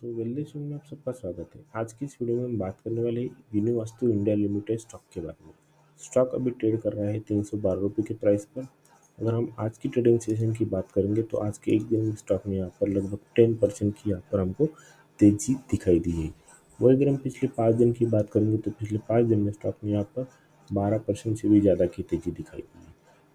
तो वेल्ले शो में आप सबका स्वागत है। आज की इस वीडियो में हम बात करने वाले हैं यूनिवास्तु इंडिया लिमिटेड स्टॉक के बारे में। स्टॉक अभी ट्रेड कर रहा है 312 रुपये के प्राइस पर। अगर हम आज की ट्रेडिंग सेशन की बात करेंगे तो आज के एक दिन में स्टॉक में यहाँ पर लगभग 10% की यहाँ पर हमको तेजी दिखाई दी है। वही अगर हम पिछले 5 दिन की बात करेंगे तो पिछले 5 दिन में स्टॉक में यहाँ पर 12% से भी ज़्यादा की तेजी दिखाई दी है।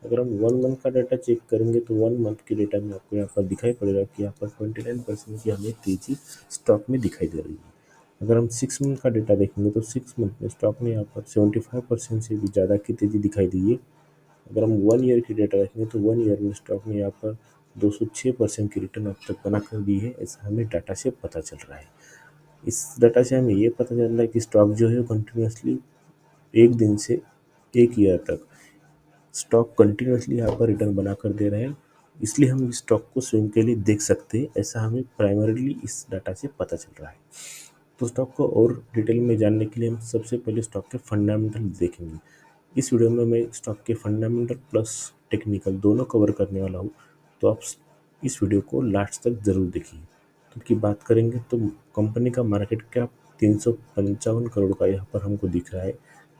अगर हम 1 मंथ का डाटा चेक करेंगे तो 1 मंथ के डेटा में आपको यहाँ पर दिखाई पड़ेगा कि यहाँ पर 29% की हमें तेजी स्टॉक में दिखाई दे रही है। अगर हम 6 मंथ का डेटा देखेंगे तो 6 मंथ में स्टॉक में यहाँ पर 75% से भी ज़्यादा की तेजी दिखाई दी है। अगर हम 1 ईयर की डेटा देखेंगे तो 1 ईयर में स्टॉक में यहाँ पर 206% की रिटर्न अब तक बना कर दी है, ऐसा हमें डाटा से पता चल रहा है। इस डाटा से हमें ये पता चल रहा है कि स्टॉक जो है कंटिन्यूसली एक दिन से 1 ईयर तक स्टॉक कंटिन्यूसली यहाँ पर रिटर्न बना कर दे रहे हैं, इसलिए हम इस स्टॉक को स्विंग के लिए देख सकते हैं, ऐसा हमें प्राइमरीली इस डाटा से पता चल रहा है। तो स्टॉक को और डिटेल में जानने के लिए हम सबसे पहले स्टॉक के फंडामेंटल देखेंगे। इस वीडियो में मैं स्टॉक के फंडामेंटल प्लस टेक्निकल दोनों कवर करने वाला हूँ, तो आप इस वीडियो को लास्ट तक ज़रूर देखिए। तो की बात करेंगे तो कंपनी का मार्केट कैप 355 करोड़ का यहाँ पर हमको दिख रहा है।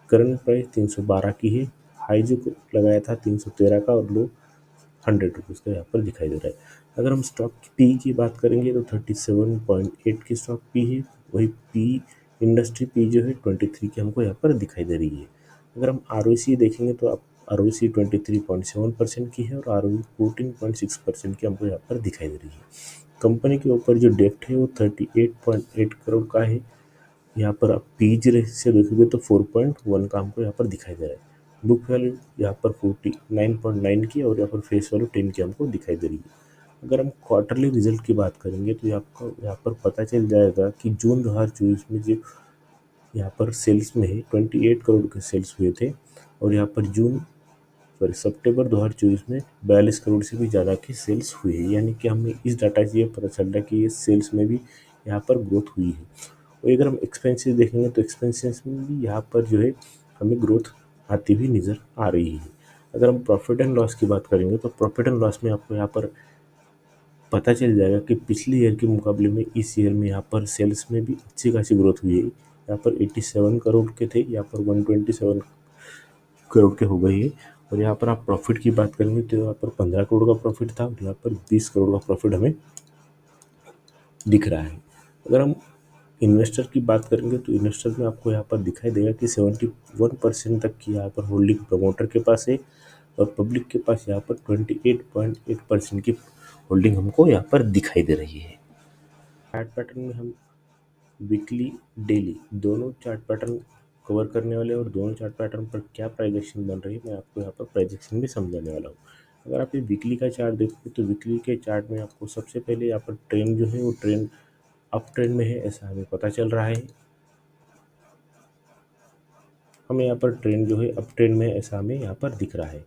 करंट प्राइस 312 की है। हाई जो लगाया था 313 का और लो 100 रुपीज़ का यहाँ पर दिखाई दे रहा है। अगर हम स्टॉक की पी की बात करेंगे तो 37.8 की स्टॉक पी है। वही पी इंडस्ट्री पी जो है 23 की हमको यहाँ पर दिखाई दे रही है। अगर हम आर देखेंगे तो आप आर 23.7% की है और आर 14.6% की हमको यहाँ पर दिखाई दे रही है। कंपनी के ऊपर जो डेप्ट है वो 38.8 करोड़ का है। यहाँ पर आप पीज से देखोगे तो 4.1 का हमको यहाँ पर दिखाई दे रहा है। बुक वैल्यू यहाँ पर 49.9 की और यहाँ पर फेस वैल्यू 10 की हमको दिखाई दे रही है। अगर हम क्वार्टरली रिजल्ट की बात करेंगे तो आपको यहाँ पर पता चल जाएगा कि जून 2024 में जो यहाँ पर सेल्स में है 28 करोड़ के सेल्स हुए थे और यहाँ पर सितंबर 2024 में 42 करोड़ से भी ज़्यादा की सेल्स हुई है। यानी कि हमें इस डाटा से ये पता चल रहा है कि ये सेल्स में भी यहाँ पर ग्रोथ हुई है। और अगर हम एक्सपेंसेस देखेंगे तो एक्सपेंसेस में भी यहाँ पर जो है हमें ग्रोथ आती हुई नज़र आ रही है। अगर हम प्रॉफिट एंड लॉस की बात करेंगे तो प्रॉफिट एंड लॉस में आपको यहाँ पर पता चल जाएगा कि पिछले ईयर के मुकाबले में इस ईयर में यहाँ पर सेल्स में भी अच्छी खासी ग्रोथ हुई है। यहाँ पर 87 करोड़ के थे, यहाँ पर 127 करोड़ के हो गई है। और यहाँ पर आप प्रॉफिट की बात करेंगे तो यहाँ पर 15 करोड़ का प्रॉफिट था और यहाँ पर 20 करोड़ का प्रॉफिट हमें दिख रहा है। अगर हम इन्वेस्टर की बात करेंगे तो इन्वेस्टर में आपको यहाँ पर दिखाई देगा कि 71% तक की यहाँ पर होल्डिंग प्रमोटर के पास है और पब्लिक के पास यहाँ पर 28.8% की होल्डिंग हमको यहाँ पर दिखाई दे रही है। चार्ट पैटर्न में हम वीकली डेली दोनों चार्ट पैटर्न कवर करने वाले और दोनों चार्ट पैटर्न पर क्या प्राइजेक्शन बन रही है मैं आपको यहाँ पर प्राइजेक्शन भी समझाने वाला हूँ। अगर आप ये वीकली का चार्ट देखोगे तो वीकली के चार्ट में आपको सबसे पहले यहाँ पर ट्रेंड जो है वो ट्रेंड अप ट्रेंड में है, ऐसा हमें पता चल रहा है। हमें यहाँ पर ट्रेंड जो है अप ट्रेंड में ऐसा हमें यहाँ पर दिख रहा है।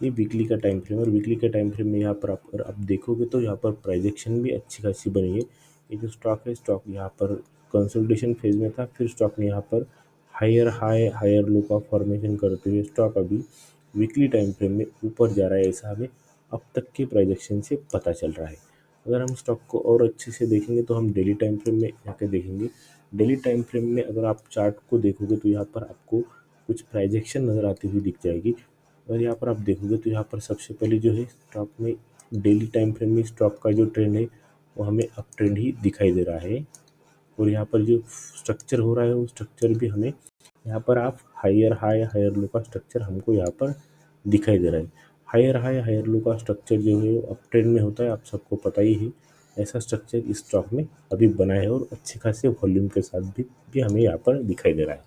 ये वीकली का टाइम फ्रेम और वीकली के टाइम फ्रेम में यहाँ पर आप देखोगे तो यहाँ पर प्राइजेक्शन भी अच्छी खासी बनी है। ये जो स्टॉक है स्टॉक यहाँ पर कंसोलिडेशन फेज में था, फिर स्टॉक ने यहाँ पर हायर हाई हायर लो का फॉर्मेशन करते हुए स्टॉक अभी वीकली टाइम फ्रेम में ऊपर जा रहा है, ऐसा हमें अब तक के प्राइजेक्शन से पता चल रहा है। अगर हम स्टॉक को और अच्छे से देखेंगे तो हम डेली टाइम फ्रेम में जाके देखेंगे। डेली टाइम फ्रेम में अगर आप चार्ट को देखोगे तो यहाँ पर आपको कुछ प्राइजेक्शन नज़र आती हुई दिख जाएगी। और यहाँ पर आप देखोगे तो यहाँ पर सबसे पहले जो है स्टॉक में डेली टाइम फ्रेम में स्टॉक का जो ट्रेंड है वो हमें अप ट्रेंड ही दिखाई दे रहा है। और यहाँ पर जो स्ट्रक्चर हो रहा है वो स्ट्रक्चर भी हमें यहाँ पर आप हायर हाई हायर लो का स्ट्रक्चर हमको यहाँ पर दिखाई दे रहा है। हायर हाई हायर लो का स्ट्रक्चर जो है वो अप ट्रेंड में होता है, आप सबको पता ही है। ऐसा स्ट्रक्चर इस स्टॉक में अभी बना है और अच्छे खासे वॉल्यूम के साथ भी हमें यहाँ पर दिखाई दे रहा है।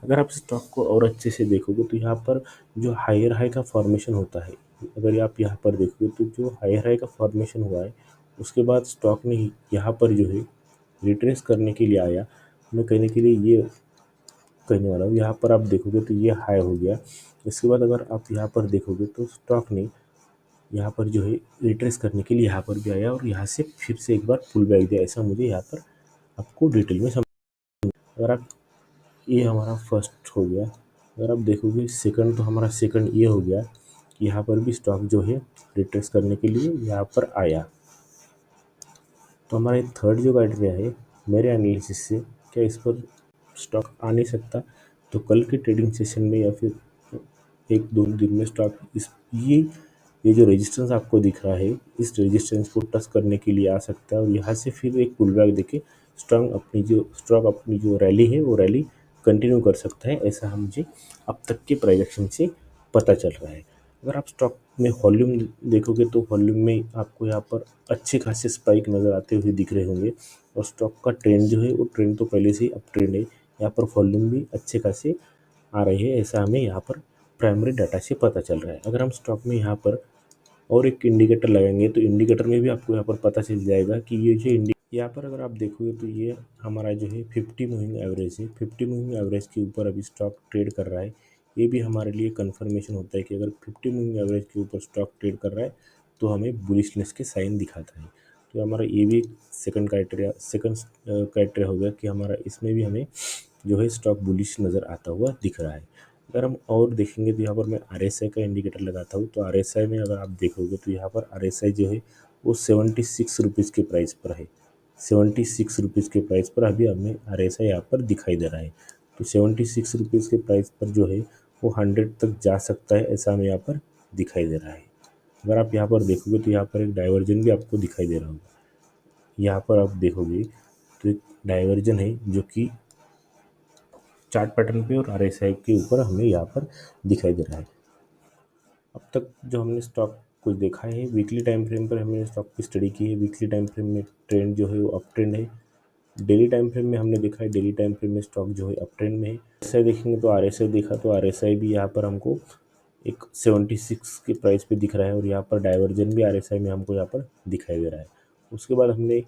अगर आप स्टॉक को और अच्छे से देखोगे तो यहाँ पर जो हायर हाई का फॉर्मेशन होता है, अगर आप यहाँ पर देखोगे तो जो हायर हाई का फॉर्मेशन हुआ है उसके बाद स्टॉक ने यहाँ पर जो है रिट्रेस करने के लिए आया। मैं कहने के लिए ये कहने वाला हूँ, यहाँ पर आप देखोगे तो ये हाई हो गया। इसके बाद अगर आप यहाँ पर देखोगे तो स्टॉक ने यहाँ पर जो है रिट्रेस करने के लिए यहाँ पर भी आया और यहाँ से फिर से एक बार पुल बैक दिया, ऐसा मुझे यहाँ पर आपको डिटेल में समझ। अगर आप ये हमारा फर्स्ट हो गया। अगर आप देखोगे सेकंड तो हमारा सेकंड ये हो गया कि यहाँ पर भी स्टॉक जो है रिट्रेस करने के लिए यहाँ पर आया। तो हमारा ये थर्ड जो क्राइटेरिया है मेरे एनालिसिस से, क्या इस पर स्टॉक आ नहीं सकता, तो कल के ट्रेडिंग सेशन में या फिर एक दो दिन में स्टॉक इस ये जो रेजिस्टेंस आपको दिख रहा है, इस रेजिस्टेंस को टच करने के लिए आ सकता है और यहाँ से फिर एक पुल बैक देके स्टॉक अपनी जो रैली है वो रैली कंटिन्यू कर सकता है, ऐसा हम मुझे अब तक के प्रोजेक्शन से पता चल रहा है। अगर आप स्टॉक में वॉल्यूम देखोगे तो वॉल्यूम में आपको यहाँ पर अच्छे खासे स्पाइक नज़र आते हुए दिख रहे होंगे और स्टॉक का ट्रेंड जो है वो ट्रेंड तो पहले से ही अप ट्रेंड है। यहाँ पर वॉल्यूम भी अच्छे खासे आ रही है, ऐसा हमें यहाँ पर प्राइमरी डाटा से पता चल रहा है। अगर हम स्टॉक में यहाँ पर और एक इंडिकेटर लगाएंगे तो इंडिकेटर में भी आपको यहाँ पर पता चल जाएगा कि ये जो यहाँ पर अगर आप देखोगे तो ये हमारा जो है 50 मूविंग एवरेज है। 50 मूविंग एवरेज के ऊपर अभी स्टॉक ट्रेड कर रहा है। ये भी हमारे लिए कंफर्मेशन होता है कि अगर 50 मूविंग एवरेज के ऊपर स्टॉक ट्रेड कर रहा है तो हमें बुलिशनेस के साइन दिखाता है। तो हमारा ये भी सेकंड क्राइटेरिया हो गया कि हमारा इसमें भी हमें जो है स्टॉक बुलिश नज़र आता हुआ दिख रहा है। अगर हम और देखेंगे तो यहाँ पर मैं RSI का इंडिकेटर लगाता हूँ, तो RSI में अगर आप देखोगे तो यहाँ पर RSI जो है वो 76 रुपीज़ के प्राइस पर है। 76 रुपीज़ के प्राइस पर अभी हमें RSI यहाँ पर दिखाई दे रहा है। तो 76 रुपीज़ के प्राइस पर जो है वो 100 तक जा सकता है, ऐसा हमें यहाँ पर दिखाई दे रहा है। अगर आप यहाँ पर देखोगे तो यहाँ पर एक डाइवर्जन भी आपको दिखाई दे रहा होगा। यहाँ पर आप देखोगे तो एक डाइवर्जन है जो कि चार्ट पैटर्न पे और RSI के ऊपर हमें यहाँ पर दिखाई दे रहा है। अब तक जो हमने स्टॉक कुछ देखा है, वीकली टाइम फ्रेम पर हमने स्टॉक की स्टडी की है। वीकली टाइम फ्रेम में ट्रेंड जो है वो अप ट्रेंड है। डेली टाइम फ्रेम में हमने देखा है, डेली टाइम फ्रेम में स्टॉक जो है अप ट्रेंड में है। RSI देखेंगे तो RSI देखा तो RSI भी यहाँ पर हमको एक 76 के प्राइस पे दिख रहा है और यहाँ पर डाइवर्जन भी RSI में हमको यहाँ पर दिखाई दे रहा है। उसके बाद हमने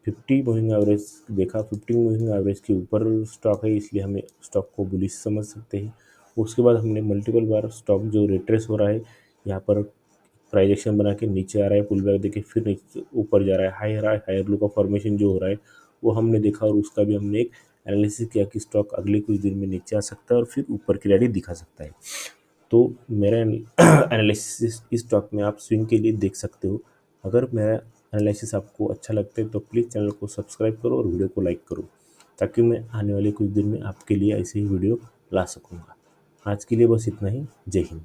50 मूविंग एवरेज देखा। 50 मूविंग एवरेज के ऊपर स्टॉक है, इसलिए हमें स्टॉक को बुलिश समझ सकते हैं। उसके बाद हमने मल्टीपल बार स्टॉक जो रिट्रेस हो रहा है, यहाँ पर प्राइस एक्शन बना के नीचे आ रहा है, पुल बैक देके फिर नीचे ऊपर जा रहा है, हायर लो का फॉर्मेशन जो हो रहा है वो हमने देखा और उसका भी हमने एक एनालिसिस किया कि स्टॉक अगले कुछ दिन में नीचे आ सकता है और फिर ऊपर की रैली दिखा सकता है। तो मेरा एनालिसिस इस स्टॉक में आप स्विंग के लिए देख सकते हो। अगर मेरा एनालिसिस आपको अच्छा लगता है तो प्लीज़ चैनल को सब्सक्राइब करो और वीडियो को लाइक करो, ताकि मैं आने वाले कुछ दिन में आपके लिए ऐसे ही वीडियो ला सकूँगा। आज के लिए बस इतना ही। जय हिंद।